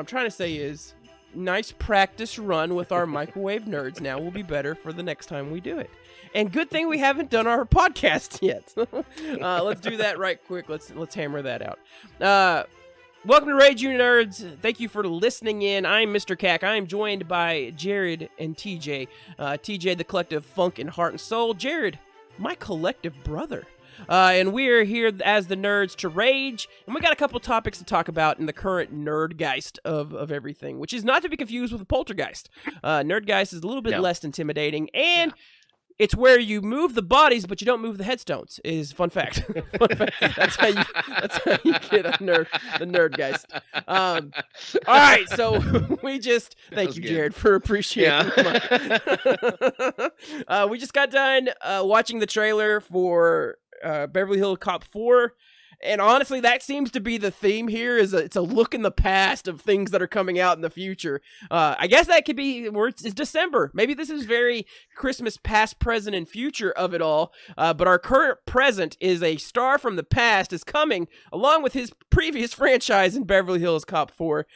I'm trying to say is, nice practice run with our microwave nerds. Now will be better for the next time we do it. And good thing we haven't done our podcast yet. Let's do that right quick. Let's hammer that out. Welcome to Rage You Nerds. Thank you for listening in. I'm Mr. Cack. I am joined by Jared and TJ. TJ, the collective funk and heart and soul. Jared, my collective brother. And we are here as the nerds to rage, and we got a couple topics to talk about in the current nerdgeist of everything, which is not to be confused with a poltergeist. Nerdgeist is a little bit less intimidating, and it's where you move the bodies, but you don't move the headstones. Is fun fact. That's how you get the nerdgeist. All right, so we just thank you, Jared, for appreciating. We just got done watching the trailer for Beverly Hills Cop 4, and honestly that seems to be the theme here. It's a look in the past of things that are coming out in the future. I guess that could be where it's December. Maybe this is very Christmas past, present, and future of it all, but our current present is a star from the past is coming along with his previous franchise in Beverly Hills Cop 4.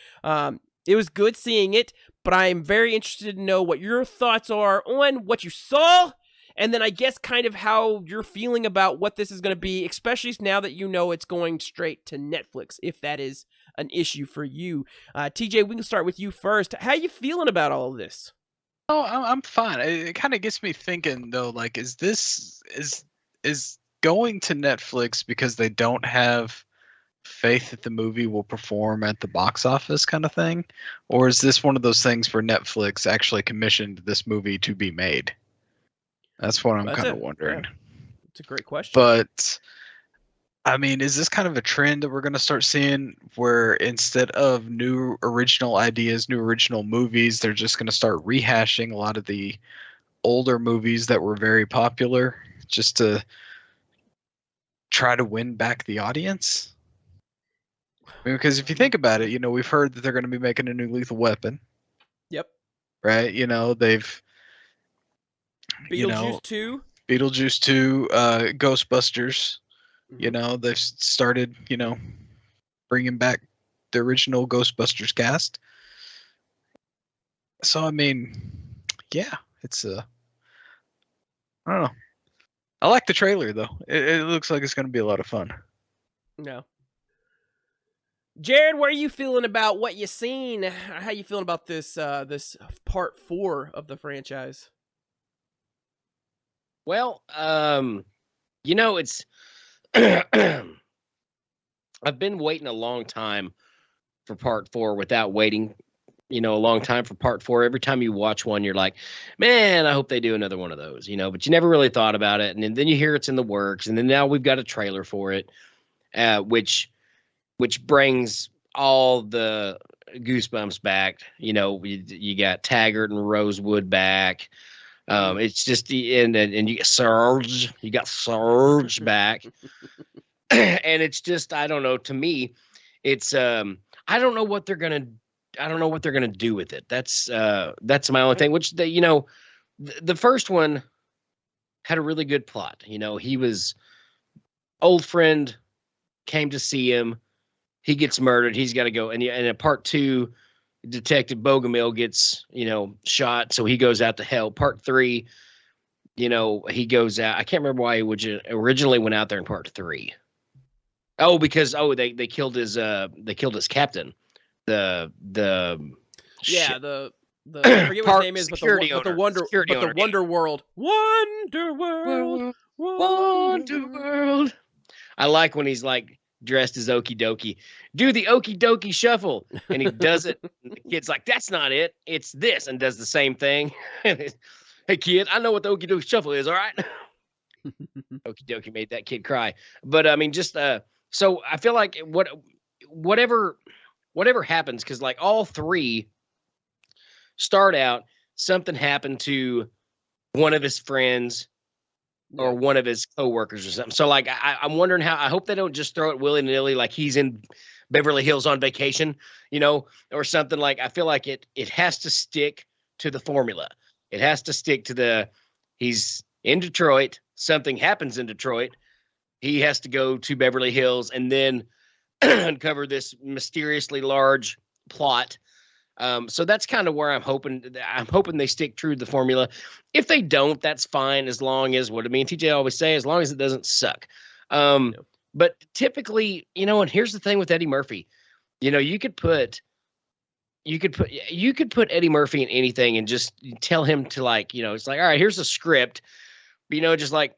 It was good seeing it, but I am very interested to know what your thoughts are on what you saw. And then I guess kind of how you're feeling about what this is going to be, especially now that you know it's going straight to Netflix, if that is an issue for you. TJ, we can start with you first. How you feeling about all of this? Oh, I'm fine. It kind of gets me thinking, though, like, is going to Netflix because they don't have faith that the movie will perform at the box office kind of thing? Or is this one of those things where Netflix actually commissioned this movie to be made? That's what I'm kind of wondering. Yeah. It's a great question. But, I mean, is this kind of a trend that we're going to start seeing where instead of new original ideas, new original movies, they're just going to start rehashing a lot of the older movies that were very popular just to try to win back the audience? I mean, because if you think about it, we've heard that they're going to be making a new Lethal Weapon. Yep. Right? They've... Beetlejuice 2. Beetlejuice 2, Ghostbusters. Mm-hmm. They've started, bringing back the original Ghostbusters cast. So, I mean, yeah, it's I don't know. I like the trailer, though. It looks like it's going to be a lot of fun. No. Jared, what are you feeling about what you seen? How you feeling about this part 4 of the franchise? Well, it's I've been waiting a long time for part 4 without waiting, a long time for part 4. Every time you watch one, you're like, man, I hope they do another one of those, but you never really thought about it. And then you hear it's in the works. And then now we've got a trailer for it, which brings all the goosebumps back. You got Taggart and Rosewood back. It's just and you get Surge. You got Surge back, and it's just, I don't know. To me, it's I don't know what they're gonna do with it. That's my only thing. Which the first one had a really good plot. He was old friend came to see him. He gets murdered. He's got to go. And in part 2. Detective Bogomil gets, shot, so he goes out to hell. Part 3, he goes out. I can't remember why he originally went out there in part 3. Oh, because they killed his captain. I forget what his name is, but the Wonder World. I like when he's like dressed as Okie Dokie. Do the Okie Dokie shuffle. And he does it. And the kid's like, that's not it. It's this. And does the same thing. Hey, kid, I know what the Okie Dokie shuffle is, all right? Okie Dokie made that kid cry. But, I mean, just so I feel like whatever happens, because, like, all 3 start out, something happened to one of his friends or one of his coworkers or something. So, like, I'm wondering I hope they don't just throw it willy-nilly like he's in Beverly Hills on vacation, or something. Like, I feel like it has to stick to the formula. It has to stick to he's in Detroit, something happens in Detroit, he has to go to Beverly Hills and then uncover this mysteriously large plot. So that's kind of where I'm hoping. I'm hoping they stick true to the formula. If they don't, that's fine, as long as, what me and TJ always say, as long as it doesn't suck. But typically, and here's the thing with Eddie Murphy, you could put Eddie Murphy in anything and just tell him to, like, it's like, all right, here's a script, just like,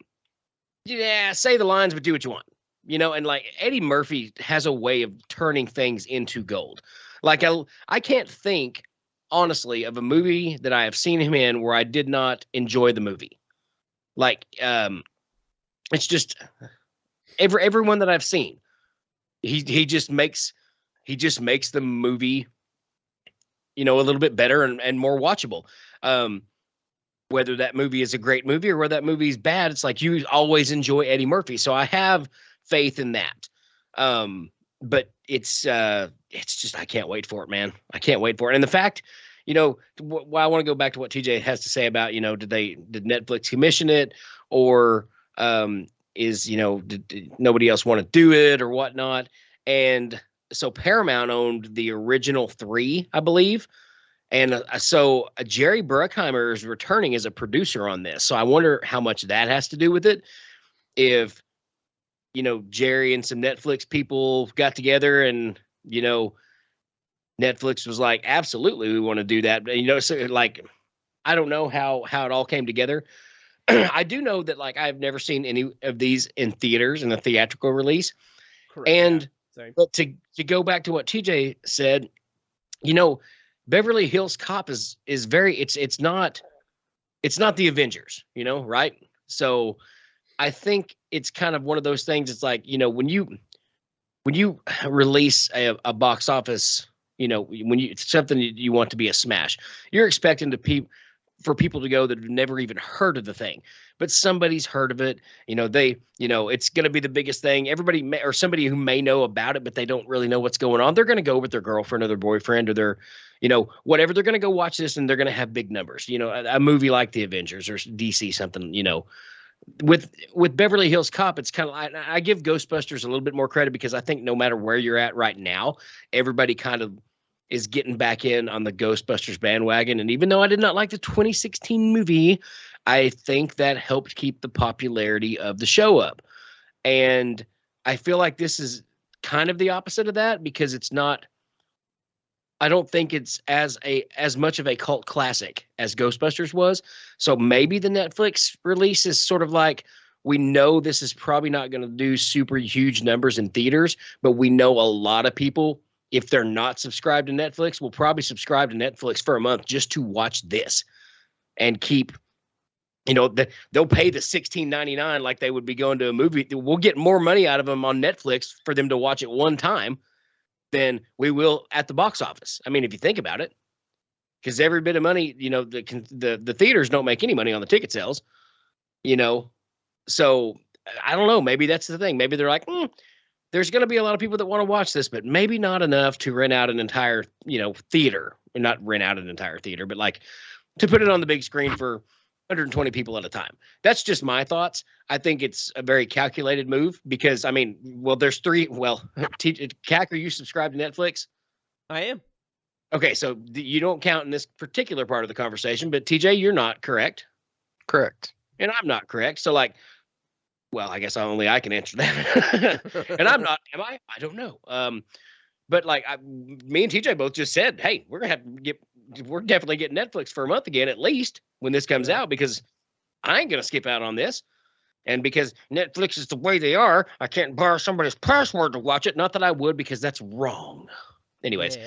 yeah, say the lines, but do what you want, and like Eddie Murphy has a way of turning things into gold. Like I can't think honestly of a movie that I have seen him in where I did not enjoy the movie. Like, it's just everyone that I've seen, he just makes the movie, a little bit better and more watchable. Whether that movie is a great movie or whether that movie is bad, it's like you always enjoy Eddie Murphy. So I have faith in that. But it's just, I can't wait for it, man. I can't wait for it. And the fact, I want to go back to what TJ has to say about, did Netflix commission it, or did nobody else want to do it or whatnot? And so Paramount owned the original 3, I believe. And so Jerry Bruckheimer is returning as a producer on this. So I wonder how much that has to do with it. If, Jerry and some Netflix people got together and, Netflix was like, absolutely, we want to do that. So like, I don't know how it all came together. I do know that, like, I've never seen any of these in theaters in a theatrical release. Correct. And Yeah. but to go back to what TJ said, Beverly Hills Cop is very, it's not the Avengers, right? So I think it's kind of one of those things. It's like, when you release a box office, it's something you want to be a smash, you're expecting for people to go that have never even heard of the thing, but somebody's heard of it. It's going to be the biggest thing. Everybody or somebody who may know about it, but they don't really know what's going on. They're going to go with their girlfriend or their boyfriend or their, whatever. They're going to go watch this and they're going to have big numbers. A movie like the Avengers or DC, something, with Beverly Hills Cop, it's kind of, I give Ghostbusters a little bit more credit because I think no matter where you're at right now, everybody kind of is getting back in on the Ghostbusters bandwagon. And even though I did not like the 2016 movie, I think that helped keep the popularity of the show up. And I feel like this is kind of the opposite of that, because it's not, I don't think it's as much of a cult classic as Ghostbusters was. So maybe the Netflix release is sort of like, we know this is probably not going to do super huge numbers in theaters, but we know a lot of people, if they're not subscribed to Netflix, will probably subscribe to Netflix for a month just to watch this and keep, they'll pay the $16.99 like they would be going to a movie. We'll get more money out of them on Netflix for them to watch it one time than we will at the box office. I mean, if you think about it, because every bit of money, the theaters don't make any money on the ticket sales, so I don't know. Maybe that's the thing. Maybe they're like, there's going to be a lot of people that want to watch this, but maybe not enough to rent out an entire, theater. Not rent out an entire theater, but like to put it on the big screen for 120 people at a time. That's just my thoughts. I think it's a very calculated move because, there's 3. Well, Cac, are you subscribed to Netflix? I am. Okay, so you don't count in this particular part of the conversation, but TJ, you're not correct. Correct. And I'm not correct. So, like, well, I guess only I can answer that. And I'm not, am I? I don't know. But like me and TJ both just said, hey, we're definitely getting Netflix for a month again, at least when this comes out, because I ain't going to skip out on this. And because Netflix is the way they are, I can't borrow somebody's password to watch it. Not that I would, because that's wrong. Anyways,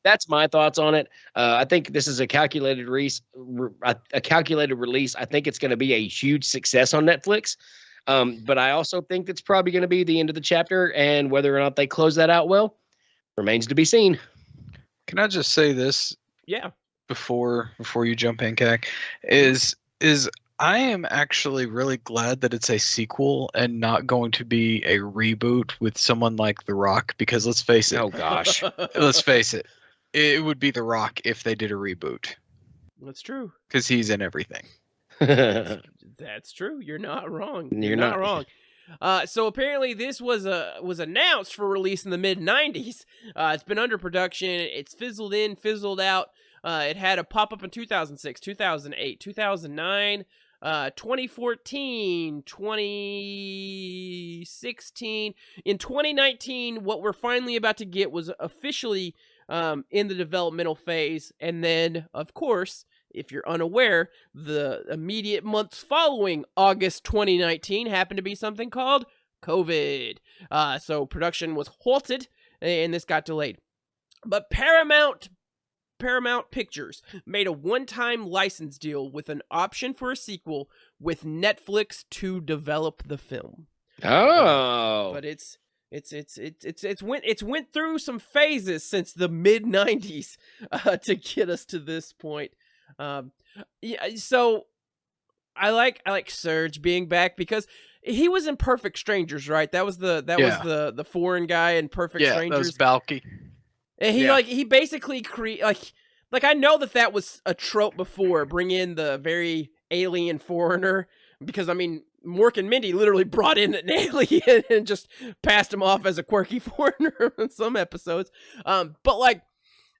that's my thoughts on it. I think this is a calculated release. I think it's going to be a huge success on Netflix. But I also think it's probably going to be the end of the chapter, and whether or not they close that out well remains to be seen. Can I just say this? Yeah. Before you jump in, Cac, is I am actually really glad that it's a sequel and not going to be a reboot with someone like The Rock, because let's face it. Oh gosh. Let's face it. It would be The Rock if they did a reboot. That's true. Because he's in everything. That's true. You're not wrong. You're not wrong. So apparently this was announced for release in the mid-90s. It's been under production. It's fizzled in, fizzled out. It had a pop-up in 2006, 2008, 2009, 2014, 2016. In 2019, what we're finally about to get was officially in the developmental phase. And then, of course, if you're unaware, the immediate months following August 2019 happened to be something called COVID. So production was halted, and this got delayed. But Paramount Pictures made a one-time license deal with an option for a sequel with Netflix to develop the film. Oh, But it's went through some phases since the mid-90s to get us to this point. Yeah, so I like Surge being back because he was in Perfect Strangers, right? That was the foreign guy in Perfect Strangers. That was Balky. And he basically like I know that was a trope before, bring in the very alien foreigner, because I mean Mork and Mindy literally brought in an alien and just passed him off as a quirky foreigner in some episodes. But like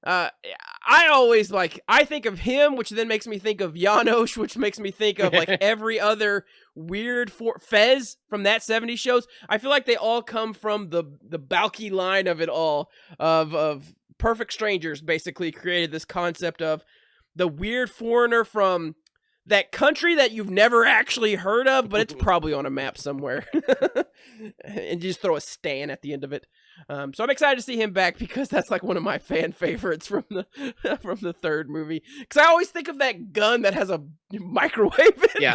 I always I think of him, which then makes me think of Janosch, which makes me think of like every other weird Fez from that 70s shows. I feel like they all come from the Balky line of it all, of Perfect Strangers basically created this concept of the weird foreigner from that country that you've never actually heard of, but it's probably on a map somewhere. And you just throw a Stan at the end of it. So I'm excited to see him back because that's like one of my fan favorites from the third movie. Because I always think of that gun that has a microwave in it. Yeah.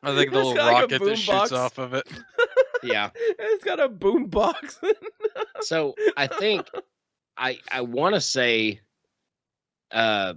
I think the little rocket that shoots off of it. Yeah. It's got a boom box. So I think I want to say that's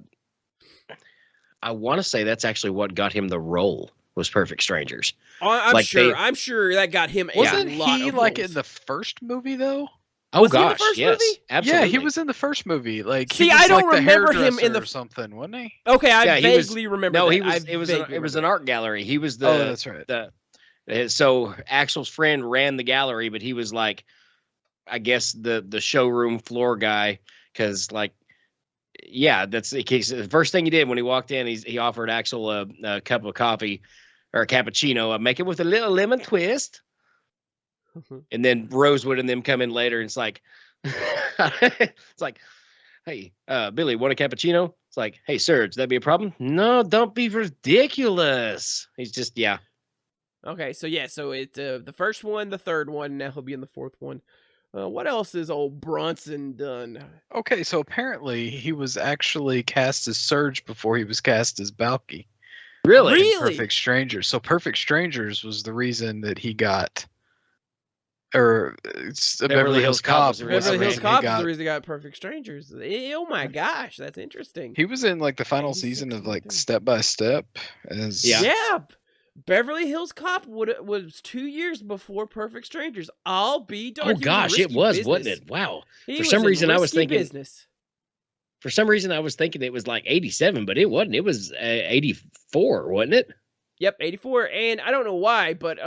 actually what got him the role, was Perfect Strangers. I'm sure that got him Wasn't a lot he of like roles. in the first movie though? Oh Was he in the gosh, first yes, movie? absolutely. Yeah, he was in the first movie. Like, See, he was I don't like remember the him in hairdresser the or something, wasn't he? Okay, I Yeah, he was- vaguely remember. No, that. it was an art gallery. He was the. Oh, that's right. So Axel's friend ran the gallery, but he was like, I guess the showroom floor guy, because like, yeah, that's the case. The first thing he did when he walked in, he offered Axel a cup of coffee or a cappuccino. Make it with a little lemon twist. And then Rosewood and them come in later, and it's like, hey, Billy, want a cappuccino? It's like, hey, Serge, that'd be a problem? No, don't be ridiculous. He's just, yeah. Okay, so it the first one, the third one, now he'll be in the fourth one. What else has old Bronson done? Okay, so apparently he was actually cast as Surge before he was cast as Balky. Really? In Perfect Strangers. So Perfect Strangers was the reason that he got, or Beverly Hills Cop was the Beverly Hills reason Cop he is the got. reason he got Perfect Strangers. Oh my gosh, that's interesting. He was in like the final 86, season of like 93. Step by Step as Yeah. Beverly Hills Cop was 2 years before Perfect Strangers. I'll be darned. Oh gosh, it was, wasn't it? Wow. For some reason, I was thinking. For some reason, I was thinking it was like 87, but it wasn't. It was 84, wasn't it? Yep, 84. And I don't know why, but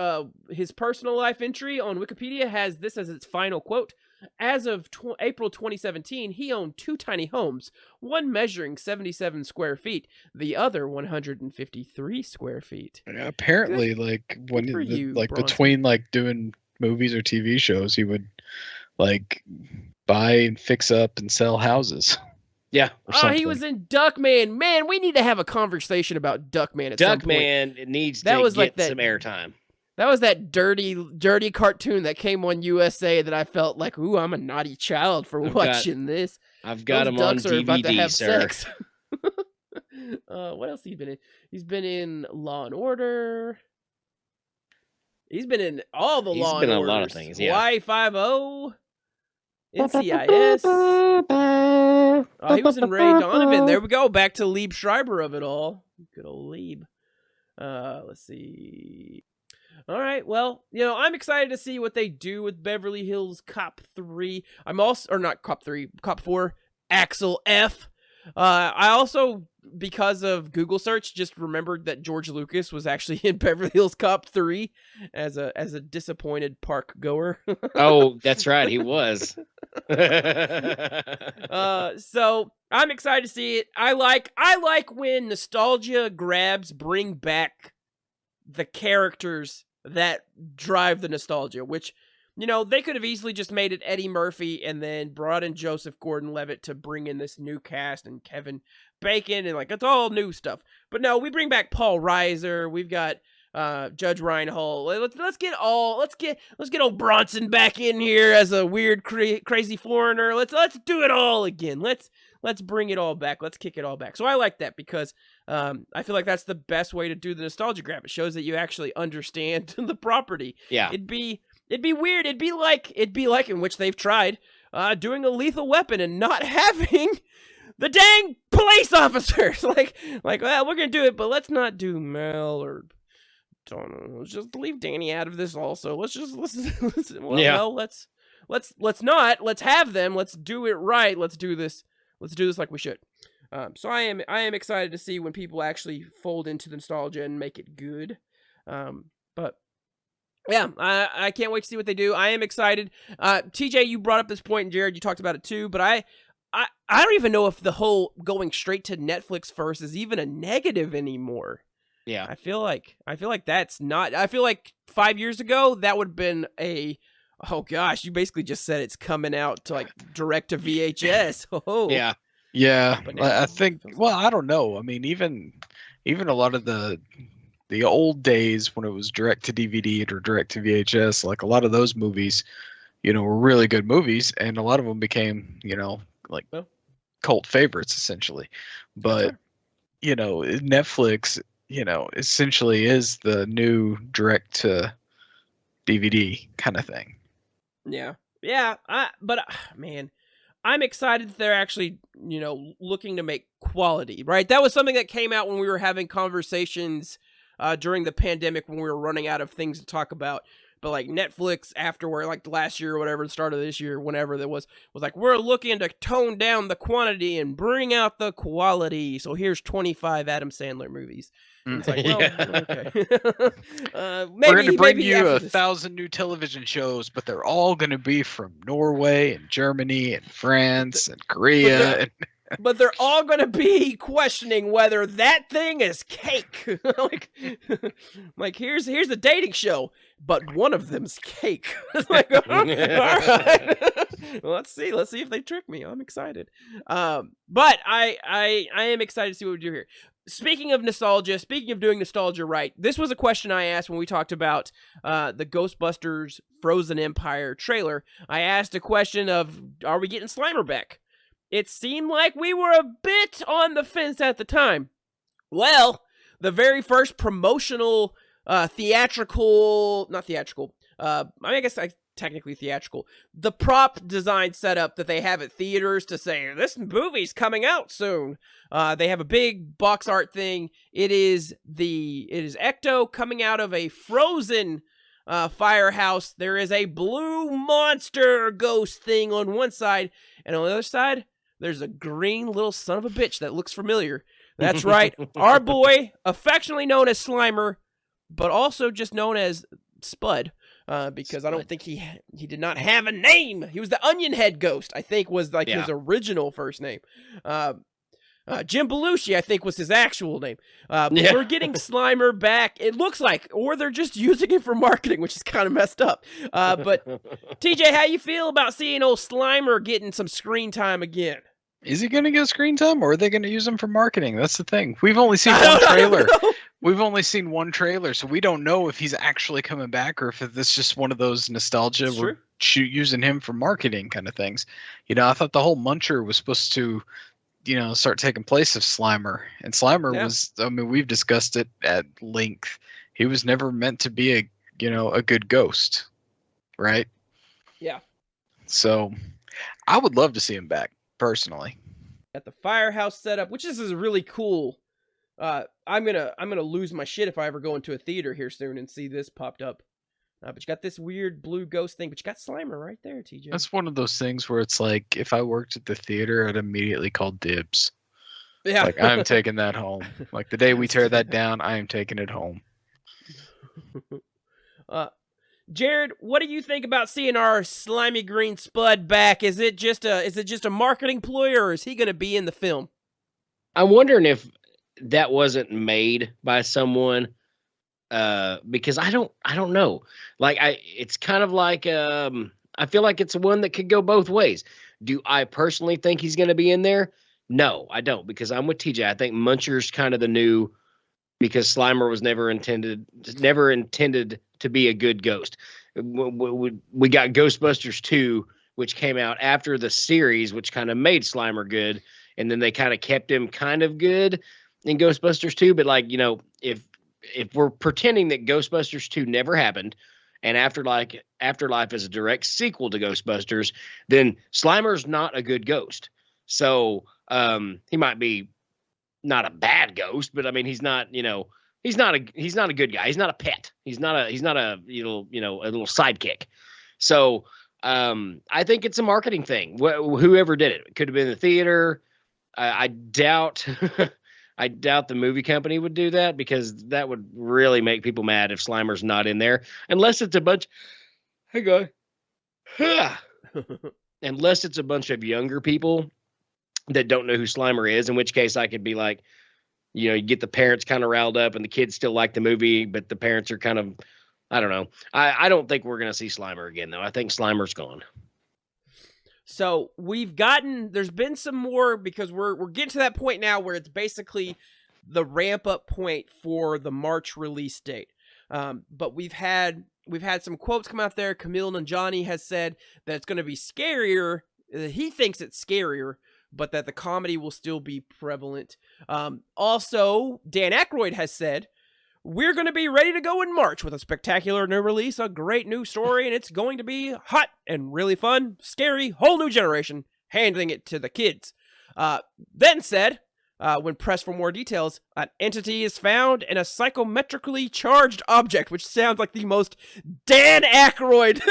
his personal life entry on Wikipedia has this as its final quote. As of April 2017, he owned 2 tiny homes, one measuring 77 square feet, the other 153 square feet. Yeah, apparently, like when for you, like Bronson. between like doing movies or TV shows, he would like buy and fix up and sell houses. Yeah. Oh, he was in Duckman. Man, we need to have a conversation about Duckman at some point. Duckman needs to get some airtime. That was that dirty cartoon that came on USA that I felt like, ooh, I'm a naughty child for watching this. I've got Those him on ducks are about to DVD, have sir. sex. What else has he been in? He's been in Law and Order. He's been in all the Law and Orders. He's been in a lot of things, yeah. Y50, NCIS. Oh, he was in Ray Donovan. There we go. Back to Lieb Schreiber of it all. Good old Lieb. Let's see. All right, well, I'm excited to see what they do with Beverly Hills Cop 3. I'm also, or not Cop 3, Cop 4, Axel F. I also, because of Google search, just remembered that George Lucas was actually in Beverly Hills Cop 3 as a disappointed park goer. Oh, that's right. He was. So I'm excited to see it. I like when nostalgia grabs bring back the characters that drive the nostalgia, which, they could have easily just made it Eddie Murphy and then brought in Joseph Gordon-Levitt to bring in this new cast and Kevin Bacon and it's all new stuff. But no, we bring back Paul Reiser. We've got Judge Reinhold. Let's get old Bronson back in here as a weird crazy foreigner. Let's do it all again. Let's bring it all back. Let's kick it all back. So I like that because I feel like that's the best way to do the nostalgia grab. It shows that you actually understand the property. Yeah. It'd be weird. It'd be like in which they've tried doing a Lethal Weapon and not having the dang police officers. like, well, we're gonna do it, but let's not do Mel or Donna. Let's just leave Danny out of this. Also, let's not. Let's have them. Let's do it right. Let's do this like we should. So I am excited to see when people actually fold into the nostalgia and make it good. But yeah, I can't wait to see what they do. I am excited. TJ, you brought up this point, and Jared, you talked about it too. But I don't even know if the whole going straight to Netflix first is even a negative anymore. Yeah. I feel like that's not. I feel like 5 years ago that would have been oh gosh, you basically just said it's coming out to like direct to VHS. Oh Yeah. Yeah, But now I it think. feels Well, I don't know. I mean, even a lot of the old days when it was direct to DVD or direct to VHS, like a lot of those movies, were really good movies, and a lot of them became, like Well, cult favorites essentially. But Netflix, essentially is the new direct to DVD kind of thing. Yeah. Man, I'm excited that they're actually, looking to make quality, right? That was something that came out when we were having conversations during the pandemic when we were running out of things to talk about. But like Netflix afterward, like last year or whatever, the start of this year, whenever that was like, we're looking to tone down the quantity and bring out the quality. So here's 25 Adam Sandler movies. And it's like, well, okay. We're going to bring maybe you after 1,000 new television shows, but they're all going to be from Norway and Germany and France and Korea. But they're all going to be questioning whether that thing is cake. like here's the dating show, but one of them's cake. It's like, all right. Well, let's see if they trick me. I'm excited. But I am excited to see what we do here. Speaking of nostalgia, speaking of doing nostalgia right, this was a question I asked when we talked about the Ghostbusters Frozen Empire trailer. I asked a question of, are we getting Slimer back? It seemed like we were a bit on the fence at the time. Well, the very first promotional theatrical, technically theatrical, the prop design setup that they have at theaters to say, this movie's coming out soon. They have a big box art thing. It is Ecto coming out of a frozen firehouse. There is a blue monster ghost thing on one side, and on the other side, there's a green little son of a bitch that looks familiar. That's right. Our boy, affectionately known as Slimer, but also just known as Spud, because I don't think he did not have a name. He was the Onion Head Ghost, I think, was like his original first name. Jim Belushi, I think, was his actual name. We're getting Slimer back, it looks like, or they're just using it for marketing, which is kind of messed up. But TJ, how you feel about seeing old Slimer getting some screen time again? Is he going to get screen time, or are they going to use him for marketing? That's the thing. We've only seen one trailer. We've only seen one trailer, so we don't know if he's actually coming back or if it's just one of those nostalgia, we're using him for marketing kind of things. I thought the whole Muncher was supposed to, start taking place of Slimer. And Slimer was, we've discussed it at length. He was never meant to be a good ghost, right? Yeah. So I would love to see him back, personally. At the firehouse setup, which is really cool. I'm gonna lose my shit if I ever go into a theater here soon and see this popped up. But you got this weird blue ghost thing, but you got Slimer right there, TJ. That's one of those things where it's like, if I worked at the theater, I'd immediately call dibs. Yeah. Like, I'm taking that home. Like, the day we tear that down, I am taking it home. Jared, what do you think about seeing our slimy green Spud back? Is it just a marketing ploy, or is he going to be in the film? I'm wondering if that wasn't made by someone, because I don't know. Like it's kind of like I feel like it's one that could go both ways. Do I personally think he's going to be in there? No, I don't, because I'm with TJ. I think Muncher's kind of the new, because Slimer was never intended to be a good ghost. We got Ghostbusters 2, which came out after the series, which kind of made Slimer good, and then they kind of kept him kind of good in Ghostbusters 2. But like, if we're pretending that Ghostbusters 2 never happened, and Afterlife is a direct sequel to Ghostbusters, then Slimer's not a good ghost. So he might be not a bad ghost, but I mean, he's not a good guy. He's not a pet. He's not a a little sidekick. So I think it's a marketing thing. Whoever did it could have been the theater. I doubt I doubt the movie company would do that, because that would really make people mad if Slimer's not in there, unless it's a bunch. Hey guy. Unless it's a bunch of younger people that don't know who Slimer is, in which case I could be like, you get the parents kind of riled up and the kids still like the movie, but the parents are kind of, I don't know. I don't think we're going to see Slimer again, though. I think Slimer's gone. So there's been some more, because we're getting to that point now where it's basically the ramp up point for the March release date. But we've had some quotes come out there. Camille Nanjiani has said that it's going to be scarier. He thinks it's scarier, but that the comedy will still be prevalent. Also, Dan Aykroyd has said, we're going to be ready to go in March with a spectacular new release, a great new story, and it's going to be hot and really fun, scary, whole new generation, handing it to the kids. Then said, when pressed for more details, an entity is found in a psychometrically charged object, which sounds like the most Dan Aykroyd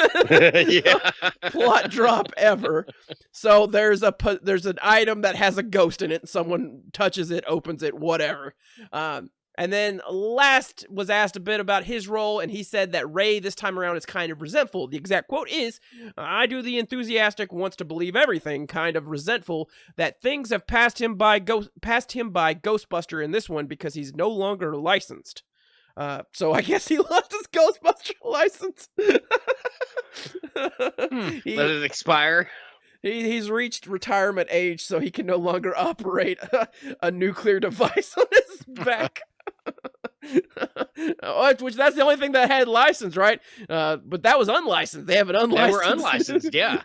plot drop ever. So there's an item that has a ghost in it, and someone touches it, opens it, whatever. And then last was asked a bit about his role, and he said that Ray this time around is kind of resentful. The exact quote is, I do the enthusiastic, wants to believe everything, kind of resentful that things have passed him by Ghostbuster in this one because he's no longer licensed. So I guess he lost his Ghostbuster license. Let it expire. He's reached retirement age, so he can no longer operate a nuclear device on his back. Which that's the only thing that had license, right? But that was unlicensed. They have an unlicensed. They were unlicensed, yeah.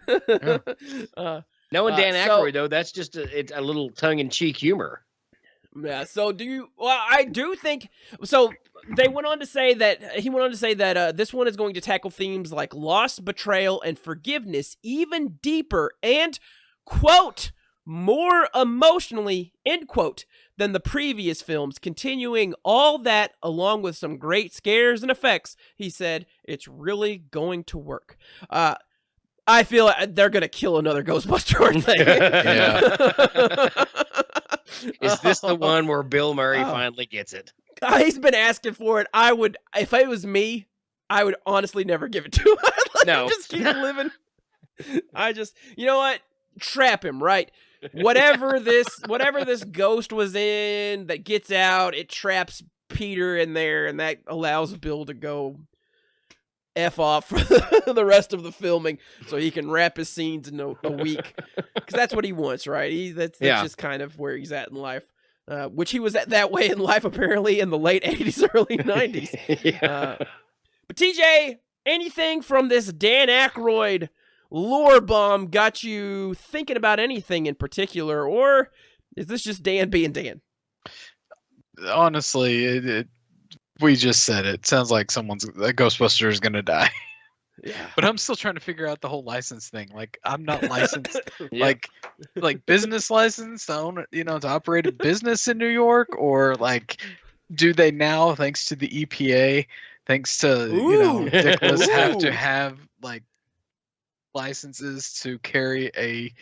Knowing Dan Aykroyd, though, that's just a little tongue-in-cheek humor. Yeah. So I do think so. He went on to say that this one is going to tackle themes like loss, betrayal, and forgiveness even deeper and, quote, more emotionally, end quote, than the previous films, continuing all that along with some great scares and effects. He said it's really going to work. I feel like they're going to kill another Ghostbuster, aren't they? Yeah. Is this the one where Bill Murray finally gets it? He's been asking for it. If it was me, I would honestly never give it to him. No. Just keep living. You know what? Trap him, right? Whatever this ghost was in that gets out, it traps Peter in there, and that allows Bill to go F off for the rest of the filming, so he can wrap his scenes in a week. Because that's what he wants, right? That's just kind of where he's at in life. Which he was that way in life, apparently, in the late 80s, early 90s. Yeah. But TJ, anything from this Dan Aykroyd lore bomb got you thinking about anything in particular, or is this just Dan being Dan? Honestly, we just said it. Sounds like a Ghostbuster is going to die. Yeah. But I'm still trying to figure out the whole license thing. Like, I'm not licensed, like business license to own, to operate a business in New York, or like, do they now, thanks to the EPA, thanks to Nicholas, have to have like licenses to carry a,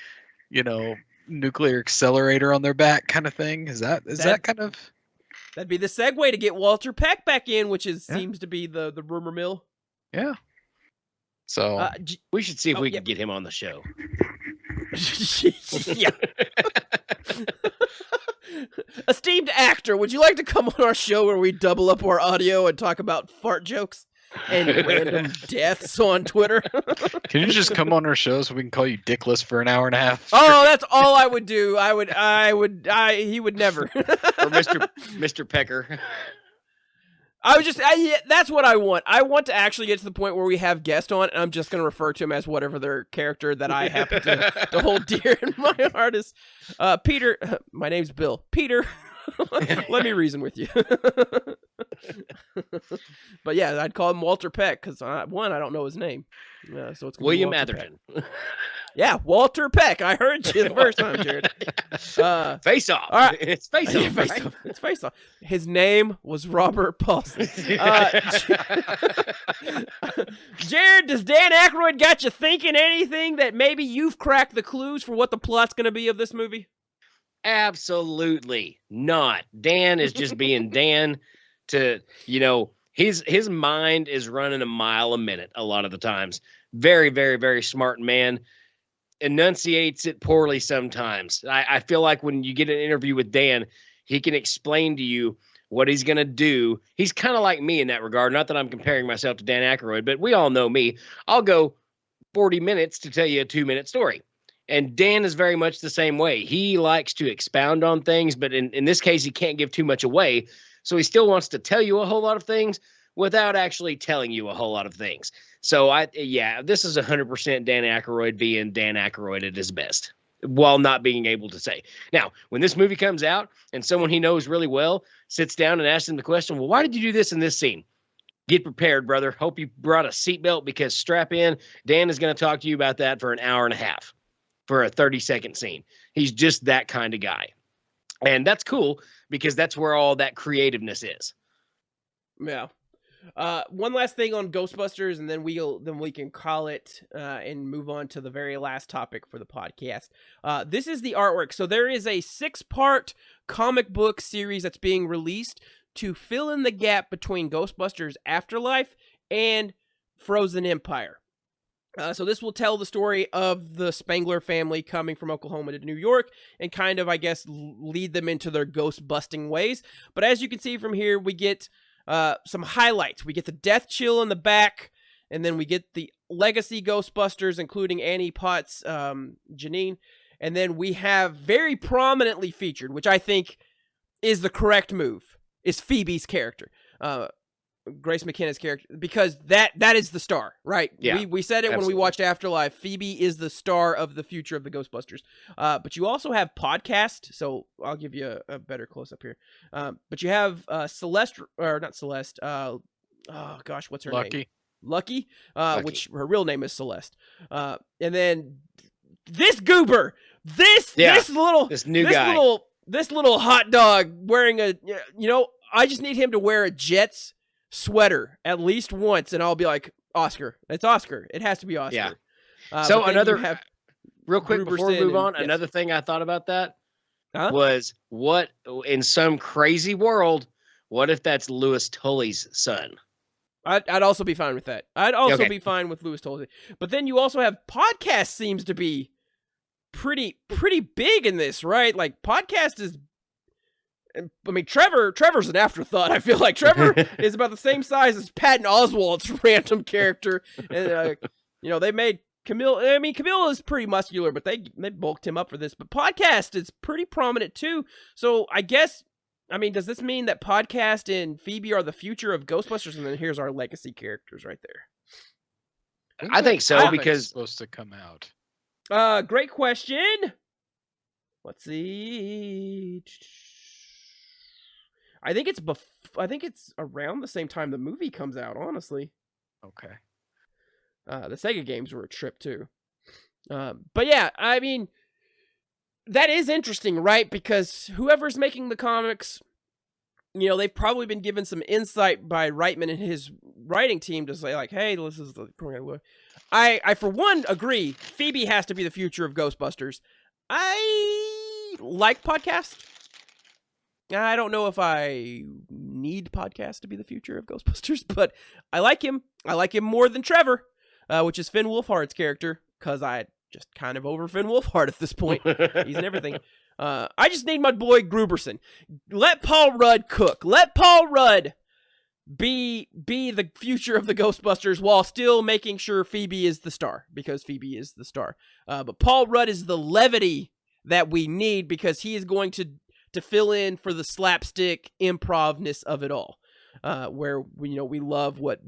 nuclear accelerator on their back kind of thing? Is that kind of? That'd be the segue to get Walter Peck back in, which Yeah. seems to be the rumor mill. Yeah. So we should see if we yeah. can get him on the show. Yeah. Esteemed actor, would you like to come on our show where we double up our audio and talk about fart jokes and random deaths on Twitter? can you just come on our show so we can call you Dickless for an hour and a half? Oh, that's all I would do. He would never. Or Mr. Pecker. That's what I want. I want to actually get to the point where we have guests on, and I'm just going to refer to him as whatever their character that I happen to hold dear in my heart is. Peter, my name's Bill. Peter, let me reason with you. But yeah, I'd call him Walter Peck because one, I don't know his name. So it's William Walter Atherton. Peck. Yeah, Walter Peck. I heard you the first time, Jared. Face Off. All right. It's Face Yeah, Off. Face Right? Off. It's Face Off. His name was Robert Paulson. Jared, does Dan Aykroyd got you thinking anything that maybe you've cracked the clues for what the plot's going to be of this movie? Absolutely not. Dan is just being Dan to, his mind is running a mile a minute a lot of the times. Very, very, very smart man. Enunciates it poorly sometimes. I feel like when you get an interview with Dan, he can explain to you what he's going to do. He's kind of like me in that regard. Not that I'm comparing myself to Dan Aykroyd, but we all know me. I'll go 40 minutes to tell you a 2-minute story. And Dan is very much the same way. He likes to expound on things, but in this case, he can't give too much away. So he still wants to tell you a whole lot of things without actually telling you a whole lot of things. So this is 100% Dan Aykroyd being Dan Aykroyd at his best, while not being able to say. Now, when this movie comes out and someone he knows really well sits down and asks him the question, well, why did you do this in this scene? Get prepared, brother. Hope you brought a seatbelt because strap in. Dan is going to talk to you about that for an hour and a half for a 30-second scene. He's just that kind of guy. And that's cool because that's where all that creativeness is. Yeah. One last thing on Ghostbusters, and then we can call it and move on to the very last topic for the podcast. This is the artwork. So there is a 6-part comic book series that's being released to fill in the gap between Ghostbusters Afterlife and Frozen Empire. So this will tell the story of the Spangler family coming from Oklahoma to New York and kind of, I guess, lead them into their ghost busting ways. But as you can see from here, we get some highlights. We get the death chill in the back, and then we get the legacy Ghostbusters, including Annie Potts, Janine. And then we have very prominently featured, which I think is the correct move, is Phoebe's character. Grace McKenna's character, because that is the star, right? Yeah, we said it when we watched Afterlife. Phoebe is the star of the future of the Ghostbusters. But you also have podcast, so I'll give you a better close up here. But you have Celeste, or not Celeste. Oh gosh, what's her name? Lucky. Which her real name is Celeste. And then this goober, this little hot dog wearing I just need him to wear a Jets sweater at least once, and I'll be like, Oscar. It's Oscar. It has to be Oscar. Yeah. So real quick before we move on, yes. Another thing I thought about that was what in some crazy world, what if that's Louis Tully's son? I'd also be fine with that. I'd also be fine with Louis Tully. But then you also have podcast seems to be pretty big in this, right? Like podcast is. I mean, Trevor's an afterthought. I feel like Trevor is about the same size as Patton Oswalt's random character, and they made Camille. I mean, Camille is pretty muscular, but they bulked him up for this. But Podcast is pretty prominent too. So I guess, does this mean that Podcast and Phoebe are the future of Ghostbusters? And then here's our legacy characters right there. I think so because it's supposed to come out. Great question. Let's see. I think it's around the same time the movie comes out, honestly. Okay. The Sega games were a trip too. But yeah, I mean, that is interesting, right? Because whoever's making the comics, they've probably been given some insight by Reitman and his writing team to say like, hey, this is the program. I for one agree, Phoebe has to be the future of Ghostbusters. I like podcasts. I don't know if I need podcasts to be the future of Ghostbusters, but I like him. I like him more than Trevor, which is Finn Wolfhard's character, because I just kind of over Finn Wolfhard at this point. He's in everything. I just need my boy Gruberson. Let Paul Rudd cook. Let Paul Rudd be the future of the Ghostbusters while still making sure Phoebe is the star, because Phoebe is the star. But Paul Rudd is the levity that we need, because he is going to fill in for the slapstick improvness of it all, where we love what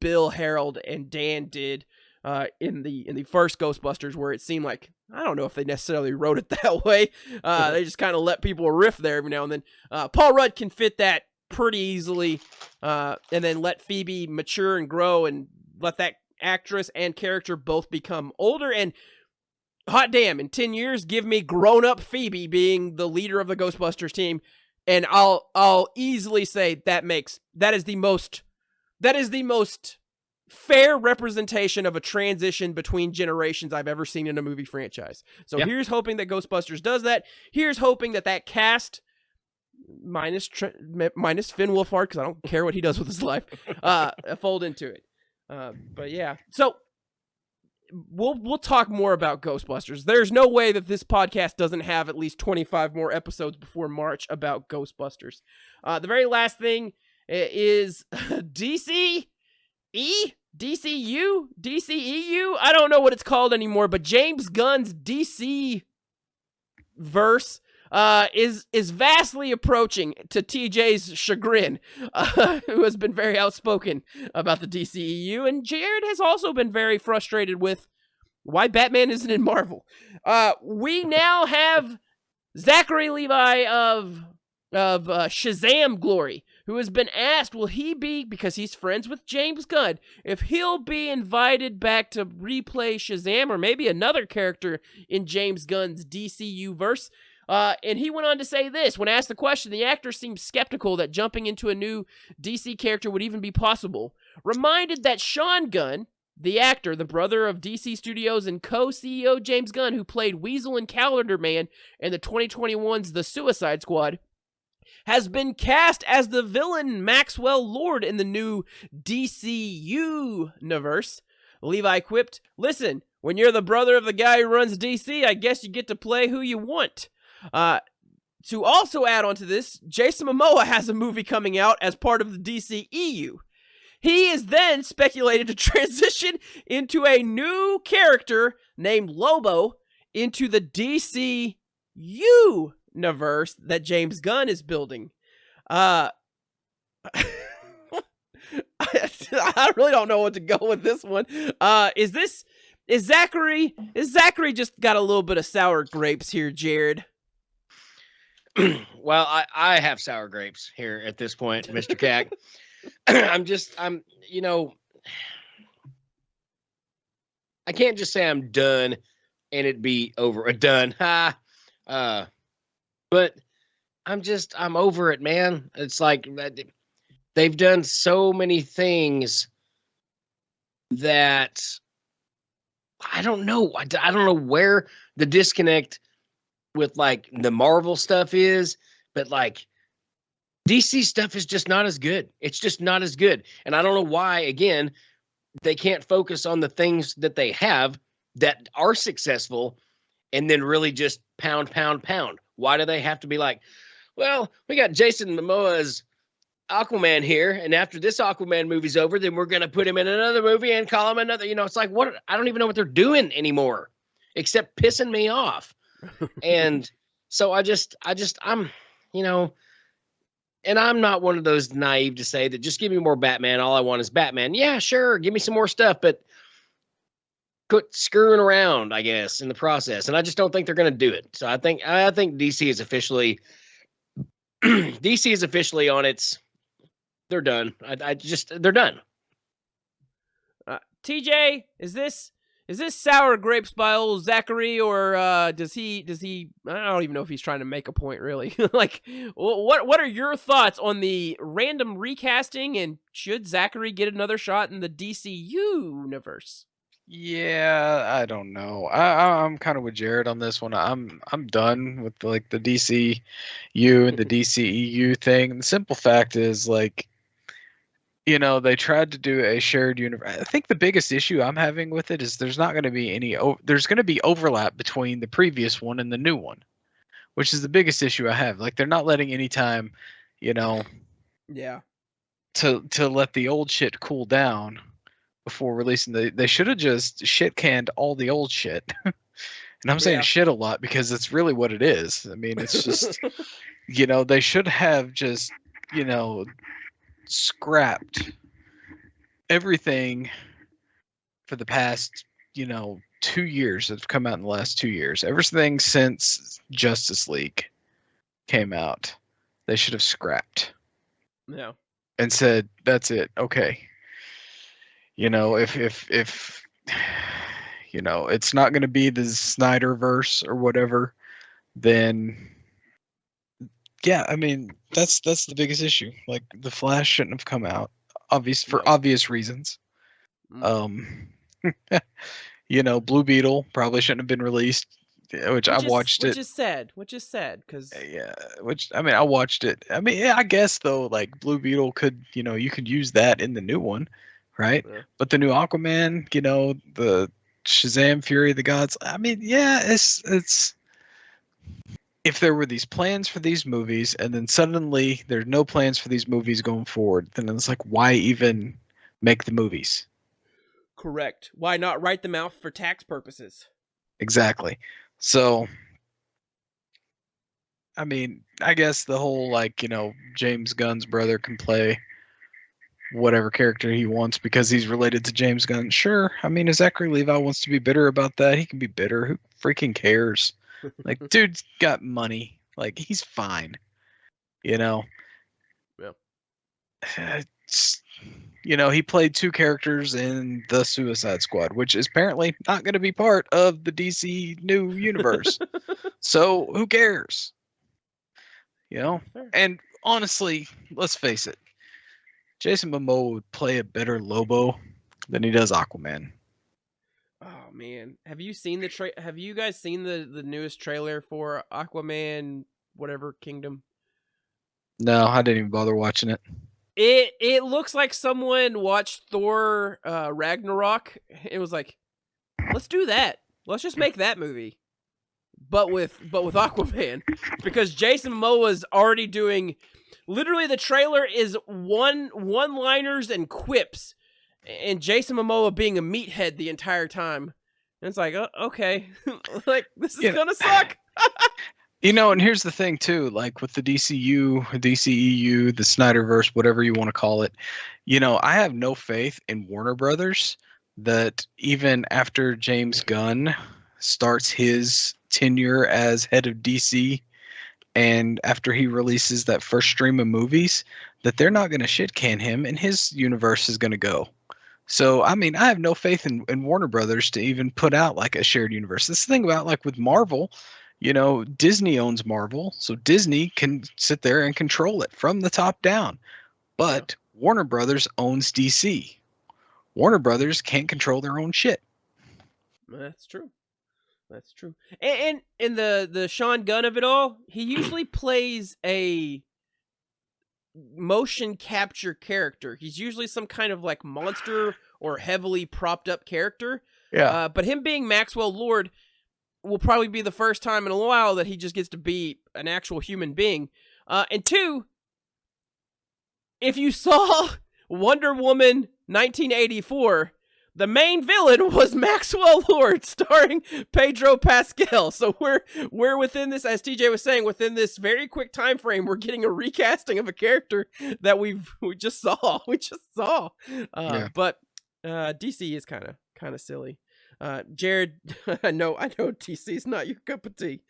Bill, Harold, and Dan did in the first Ghostbusters, where it seemed like, I don't know if they necessarily wrote it that way. They just kind of let people riff there every now and then. Paul Rudd can fit that pretty easily, and then let Phoebe mature and grow, and let that actress and character both become older. And hot damn, in 10 years, give me grown-up Phoebe being the leader of the Ghostbusters team, and I'll easily say that is the most fair representation of a transition between generations I've ever seen in a movie franchise. So Here's hoping that Ghostbusters does that. Here's hoping that cast, minus Finn Wolfhard, because I don't care what he does with his life, fold into it. But yeah, so we'll talk more about Ghostbusters. There's no way that this podcast doesn't have at least 25 more episodes before March about Ghostbusters. The very last thing is DCEU? DCEU? I don't know what it's called anymore, but James Gunn's DC verse is vastly approaching, to TJ's chagrin, who has been very outspoken about the DCEU, and Jared has also been very frustrated with why Batman isn't in Marvel. We now have Zachary Levi of Shazam glory, who has been asked, will he be, because he's friends with James Gunn, if he'll be invited back to replay Shazam, or maybe another character in James Gunn's DCU verse. And he went on to say this: when asked the question, the actor seemed skeptical that jumping into a new DC character would even be possible. Reminded that Sean Gunn, the actor, the brother of DC Studios and co-CEO James Gunn, who played Weasel and Calendar Man in the 2021's The Suicide Squad, has been cast as the villain Maxwell Lord in the new DCU universe. Levi quipped, "Listen, when you're the brother of the guy who runs DC, I guess you get to play who you want." To also add on to this, Jason Momoa has a movie coming out as part of the DCEU. He is then speculated to transition into a new character named Lobo into the DCU universe that James Gunn is building. I really don't know what to go with this one. Is Zachary just got a little bit of sour grapes here, Jared? Well, I have sour grapes here at this point, Mr. Cack. I can't just say I'm done and it be over. Done. But I'm over it, man. It's like they've done so many things that I don't know. I don't know where the disconnect with like the Marvel stuff is, but like DC stuff is just not as good. It's just not as good. And I don't know why, again, they can't focus on the things that they have that are successful and then really just pound. Why do they have to be like, well, we got Jason Momoa's Aquaman here, and after this Aquaman movie's over, then we're going to put him in another movie and call him another, it's like, what? I don't even know what they're doing anymore, except pissing me off. And so I'm, and I'm not one of those naive to say that just give me more Batman. All I want is Batman. Yeah, sure. Give me some more stuff, but quit screwing around, I guess, in the process. And I just don't think they're going to do it. So I think DC is officially on its, they're done. They're done. TJ, is this sour grapes by old Zachary, or does he I don't even know if he's trying to make a point, really. Like, what are your thoughts on the random recasting, and should Zachary get another shot in the DCU universe? Yeah, I don't know. I'm kind of with Jared on this one. I'm done with like the DCU and the DCEU thing. The simple fact is like, they tried to do a shared universe. I think the biggest issue I'm having with it is there's not going to be there's going to be overlap between the previous one and the new one, which is the biggest issue I have. Like they're not letting any time, you know, Yeah. to let the old shit cool down before releasing they should have just shit canned all the old shit. And I'm saying Yeah. shit a lot because it's really what it is. I mean, it's just they should have just, scrapped everything for the past, 2 years that have come out in the last 2 years. Everything since Justice League came out, they should have scrapped. Yeah. And said, that's it. Okay. If it's not going to be the Snyderverse or whatever, then yeah, I mean, that's the biggest issue. Like the Flash shouldn't have come out for obvious reasons. Blue Beetle probably shouldn't have been released, which I watched it. Which is sad because yeah, I watched it. I mean, yeah, I guess though, like Blue Beetle could, you could use that in the new one, right? Yeah. But the new Aquaman, the Shazam Fury of the Gods. I mean, yeah, it's if there were these plans for these movies and then suddenly there's no plans for these movies going forward, then it's like, why even make the movies? Correct. Why not write them out for tax purposes? Exactly. So, I mean, I guess the whole, James Gunn's brother can play whatever character he wants because he's related to James Gunn. Sure. I mean, if Zachary Levi wants to be bitter about that, he can be bitter. Who freaking cares? Like, dude's got money. Like, he's fine. Yeah. He played two characters in the Suicide Squad, which is apparently not going to be part of the DC new universe. So who cares? And honestly, let's face it, Jason Momoa would play a better Lobo than he does Aquaman. Oh man, have you guys seen the newest trailer for Aquaman whatever Kingdom? No, I didn't even bother watching it. It looks like someone watched Thor Ragnarok. It was like, let's do that. Let's just make that movie. But with Aquaman, because Jason Momoa is already doing. Literally, the trailer is one-liners and quips, and Jason Momoa being a meathead the entire time. And it's like, okay, like this is gonna suck. And here's the thing too, like with the DCU, DCEU, the Snyderverse, whatever you want to call it, I have no faith in Warner Brothers that even after James Gunn starts his tenure as head of DC and after he releases that first stream of movies, that they're not going to shit can him and his universe is going to go. So, I mean, I have no faith in Warner Brothers to even put out like a shared universe. This thing about like with Marvel, Disney owns Marvel, so Disney can sit there and control it from the top down. But Warner Brothers owns DC. Warner Brothers can't control their own shit. That's true. That's true. And in the Sean Gunn of it all, he usually plays a motion capture character. He's usually some kind of like monster or heavily propped up character. Yeah. But him being Maxwell Lord will probably be the first time in a while that he just gets to be an actual human being. And two, if you saw Wonder Woman 1984, the main villain was Maxwell Lord, starring Pedro Pascal. So we're within this, as TJ was saying, within this very quick time frame, we're getting a recasting of a character that we just saw. But DC is kind of silly. Jared, I know DC's not your cup of tea.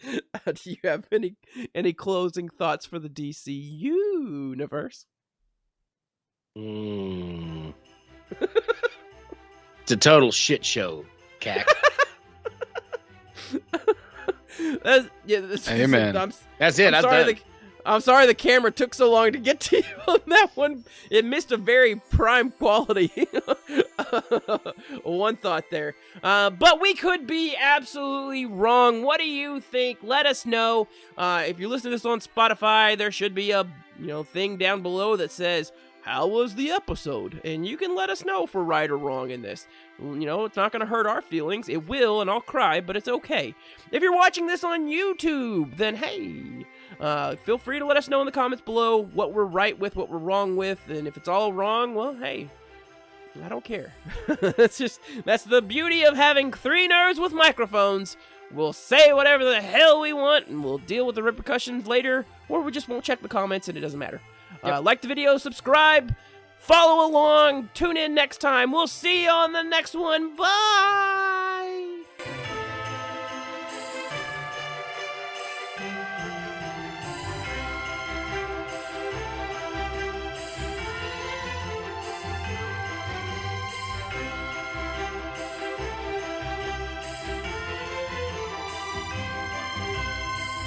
Do you have any closing thoughts for the DC universe? It's a total shit show, Cac. Amen. That's it. I'm sorry the camera took so long to get to you on that one. It missed a very prime quality One thought there. But we could be absolutely wrong. What do you think? Let us know. If you're listening to this on Spotify, there should be a thing down below that says, how was the episode? And you can let us know if we're right or wrong in this. It's not going to hurt our feelings. It will, and I'll cry, but it's okay. If you're watching this on YouTube, then hey, feel free to let us know in the comments below what we're right with, what we're wrong with, and if it's all wrong, well, hey, I don't care. That's the beauty of having 3 nerds with microphones. We'll say whatever the hell we want, and we'll deal with the repercussions later, or we just won't check the comments, and it doesn't matter. Like the video, subscribe, follow along, tune in next time. We'll see you on the next one. Bye!